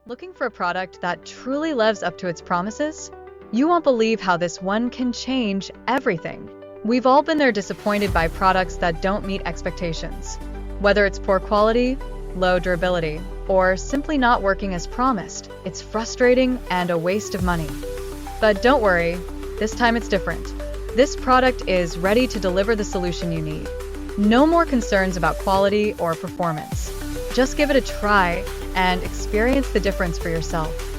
Looking for a product that truly lives up to its promises? You won't believe how this one can change everything. We've all been there, disappointed by products that don't meet expectations. Whether it's poor quality, low durability, or simply not working as promised, it's frustrating and a waste of money. But don't worry, this time it's different. This product is ready to deliver the solution you need. No more concerns about quality or performance. Just give it a try and experience the difference for yourself.